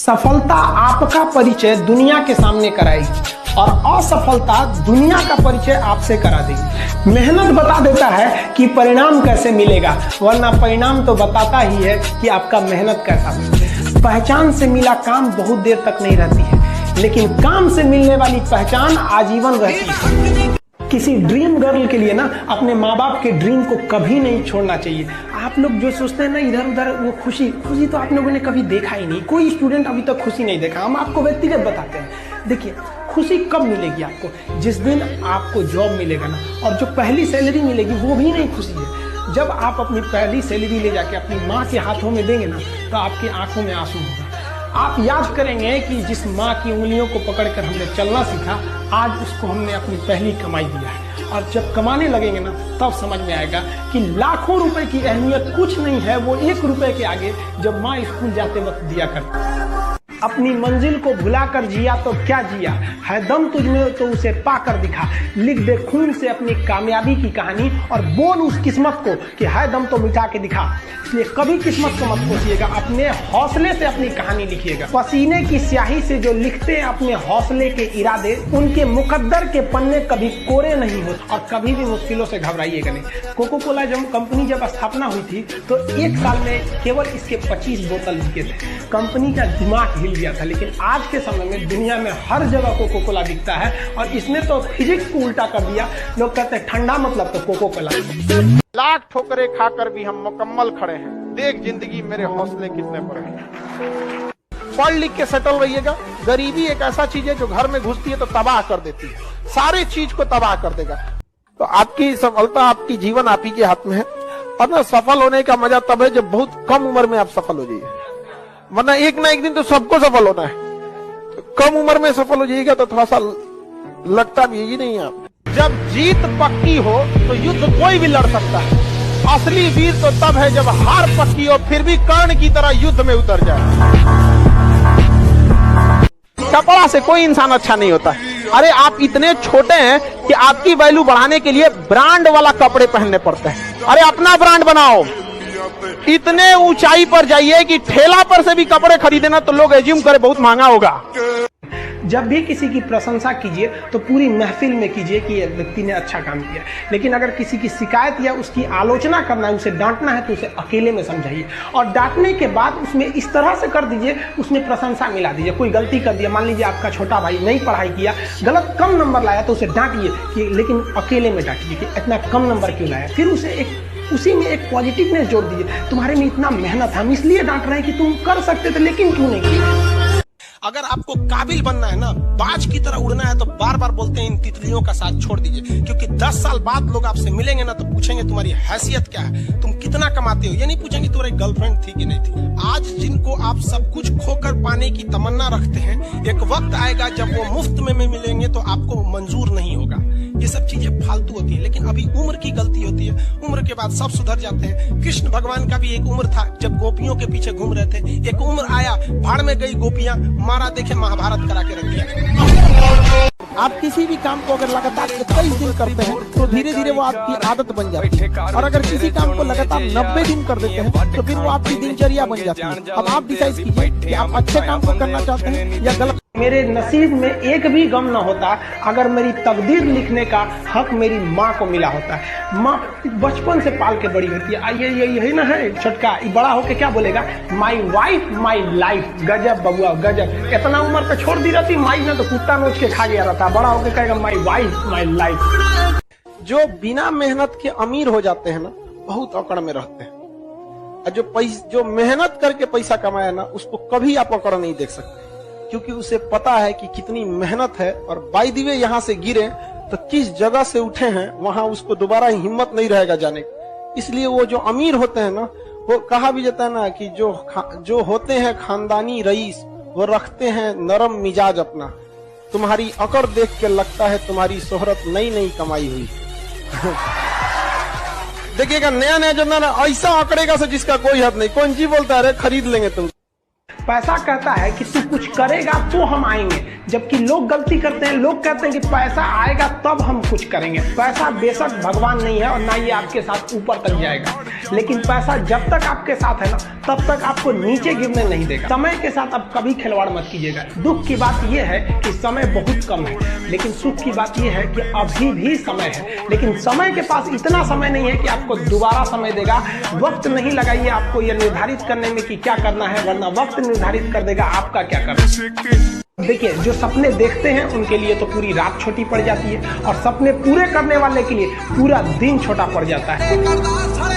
सफलता आपका परिचय दुनिया के सामने कराएगी और असफलता दुनिया का परिचय आपसे करा देगी। मेहनत बता देता है कि परिणाम कैसे मिलेगा, वरना परिणाम तो बताता ही है कि आपका मेहनत कैसा है। पहचान से मिला काम बहुत देर तक नहीं रहती है, लेकिन काम से मिलने वाली पहचान आजीवन रहती है। किसी ड्रीम गर्ल के लिए ना अपने माँ बाप के ड्रीम को कभी नहीं छोड़ना चाहिए। आप लोग जो सोचते हैं ना इधर उधर, वो खुशी तो आप लोगों ने कभी देखा ही नहीं। कोई स्टूडेंट अभी तक खुशी नहीं देखा। हम आपको व्यक्तिगत बताते हैं। देखिए, खुशी कब मिलेगी आपको? जिस दिन आपको जॉब मिलेगा ना, और जो पहली सैलरी मिलेगी वो भी नहीं खुशी है। जब आप अपनी पहली सैलरी ले जाके अपनी माँ के हाथों में देंगे ना, तो आपकी आंखों में आंसू होगा। आप याद करेंगे कि जिस माँ की उंगलियों को पकड़कर हमने चलना सीखा, आज उसको हमने अपनी पहली कमाई दिया है। और जब कमाने लगेंगे ना, तब समझ में आएगा कि लाखों रुपए की अहमियत कुछ नहीं है, वो 1 रुपए के आगे जब माँ स्कूल जाते वक्त दिया करती। अपनी मंजिल को भुलाकर जिया तो क्या जिया, है दम तुझमें तो उसे पाकर दिखा। लिख दे खून से अपनी कामयाबी की कहानी और बोल उस किस्मत को कि है दम तो मिटा के दिखा। इसलिए कभी किस्मत को मत कोसिएगा, अपने हौसले से अपनी कहानी लिखिएगा। पसीने की स्याही से जो लिखते हैं अपने हौसले के इरादे, उनके मुकद्दर के पन्ने कभी कोरे नहीं होते। और कभी भी मुश्किलों से घबराइएगा नहीं। कोको कोला जब कंपनी जब स्थापना हुई थी, तो 1 साल में केवल इसके 25 बोतल बिके थे। कंपनी का दिमाग हिल गया था। लेकिन आज के समय में दुनिया में हर जगह कोको कोला बिकता है, और इसने तो फिजिक्स को उल्टा कर दिया। लोग कहते हैं ठंडा मतलब तो कोको कोला। लाख ठोकरे खाकर भी हम मुकम्मल खड़े हैं। देख जिंदगी मेरे हौसले कितने बड़े हैं। पढ़ लिख के सेटल रहिएगा। गरीबी एक ऐसा चीज है जो घर में घुसती है तो तबाह कर देती है, सारे चीज को तबाह कर देगा। तो आपकी सफलता, आपकी जीवन आप ही के हाथ में है। और ना, सफल होने का मजा तब है जब बहुत कम उम्र में आप सफल हो जाइए, वरना एक ना एक दिन तो सबको सफल होना है। तो कम उम्र में सफल हो जाइएगा तो थोड़ा सा लगता भी ही नहीं आप। जब जीत पक्की हो तो युद्ध कोई भी लड़ सकता है। असली वीर तो तब है जब हार पक्की हो, फिर भी कर्ण की तरह युद्ध में उतर जाए। कपड़ा से कोई इंसान अच्छा नहीं होता। अरे आप इतने छोटे हैं कि आपकी वैल्यू बढ़ाने के लिए ब्रांड वाला कपड़े पहनने पड़ते हैं। अरे अपना ब्रांड बनाओ। इतने ऊंचाई पर जाइए कि ठेला पर से भी कपड़े खरीदे ना तो लोग एज्यूम करे बहुत महंगा होगा। जब भी किसी की प्रशंसा कीजिए तो पूरी महफिल में कीजिए कि ये व्यक्ति ने अच्छा काम किया। लेकिन अगर किसी की शिकायत या उसकी आलोचना करना है, उसे डांटना है, तो उसे अकेले में समझाइए। और डांटने के बाद उसमें इस तरह से कर दीजिए, उसमें प्रशंसा मिला दीजिए। कोई गलती कर दिया, मान लीजिए आपका छोटा भाई नहीं पढ़ाई किया, गलत कम नंबर लाया, तो उसे डांटिए कि, लेकिन अकेले में डांटिए कि इतना कम नंबर क्यों लाया। फिर उसे उसी में एक पॉजिटिवनेस जोड़ दीजिए। तुम्हारे में इतना मेहनत है, हम इसलिए डांट रहे हैं कि तुम कर सकते थे, लेकिन क्यों नहीं किया। अगर आपको काबिल बनना है ना, बाज की तरह उड़ना है, तो बार बार बोलते हैं इन तितलियों का साथ छोड़ दीजिए। क्योंकि 10 साल बाद लोग आपसे मिलेंगे ना, तो पूछेंगे तुम्हारी हैसियत क्या है, तुम कितना कमाते हो। ये नहीं पूछेंगे तुम्हारी गर्लफ्रेंड थी कि नहीं थी। आज जिनको आप सब कुछ खोकर पाने की तमन्ना रखते हैं, एक वक्त आएगा जब वो मुफ्त में मिलेंगे तो आपको मंजूर नहीं होगा। ये सब चीजें फालतू होती है, लेकिन अभी उम्र की गलती होती है। उम्र के बाद सब सुधर जाते हैं। कृष्ण भगवान का भी एक उम्र था जब गोपियों के पीछे घूम रहे थे। एक उम्र आया, भाड़ में गई गोपियां, मारा देखे महाभारत करा के रख दिया। आप किसी भी काम को अगर लगातार 21 दिन करते हैं तो धीरे धीरे वो आपकी आदत बन जाती है। और अगर किसी काम को लगातार 90 दिन कर देते हैं तो फिर वो आपकी दिनचर्या बन जाती है। अब आप डिसाइड कीजिए कि आप अच्छे काम को करना चाहते हैं या गलत। मेरे नसीब में एक भी गम न होता अगर मेरी तकदीर लिखने का हक मेरी माँ को मिला होता। माँ बचपन से पाल के बड़ी होती है। यही ना है छोटका, बड़ा होके क्या बोलेगा, माई वाइफ माई लाइफ। गजब बबुआ गजब। इतना उम्र पे छोड़ दी रहती माई ने तो कुत्ता नोच के खा गया रहता। बड़ा होके कहेगा माई वाइफ माई लाइफ। जो बिना मेहनत के अमीर हो जाते हैं ना, बहुत अकड़ में रहते हैं। और जो मेहनत करके पैसा कमाया ना, उसको कभी आप अकड़ नहीं देख सकते, क्योंकि उसे पता है कि कितनी मेहनत है। और बाय द वे यहाँ से गिरे तो किस जगह से उठे हैं, वहां उसको दोबारा हिम्मत नहीं रहेगा जाने की। इसलिए वो जो अमीर होते हैं ना, वो कहा भी जाता है ना कि जो होते हैं खानदानी रईस, वो रखते हैं नरम मिजाज अपना। तुम्हारी अकड़ देख के लगता है तुम्हारी शोहरत नई नई कमाई हुई। देखिएगा नया नया जमाना ऐसा अकड़ेगा से जिसका कोई हद नहीं। कौन जी बोलता है, अरे खरीद लेंगे तुम। पैसा कहता है कि तू कुछ करेगा तो हम आएंगे, जबकि लोग गलती करते हैं। लोग कहते हैं कि पैसा आएगा तब हम कुछ करेंगे। पैसा बेशक भगवान नहीं है और ना ये आपके साथ ऊपर तक जाएगा, लेकिन पैसा जब तक आपके साथ है ना तब तक आपको नीचे गिरने नहीं देगा। समय के साथ आप कभी खिलवाड़ मत कीजिएगा। दुख की बात यह है कि समय बहुत कम है, लेकिन सुख की बात यह है कि अभी भी समय है, लेकिन समय के पास इतना समय नहीं है कि आपको दोबारा समय देगा। वक्त नहीं लगाइए आपको यह निर्धारित करने में कि क्या करना है, वरना वक्त निर्धारित कर देगा आपका क्या करना। देखिए, जो सपने देखते हैं उनके लिए तो पूरी रात छोटी पड़ जाती है और सपने पूरे करने वाले के लिए पूरा दिन छोटा पड़ जाता है।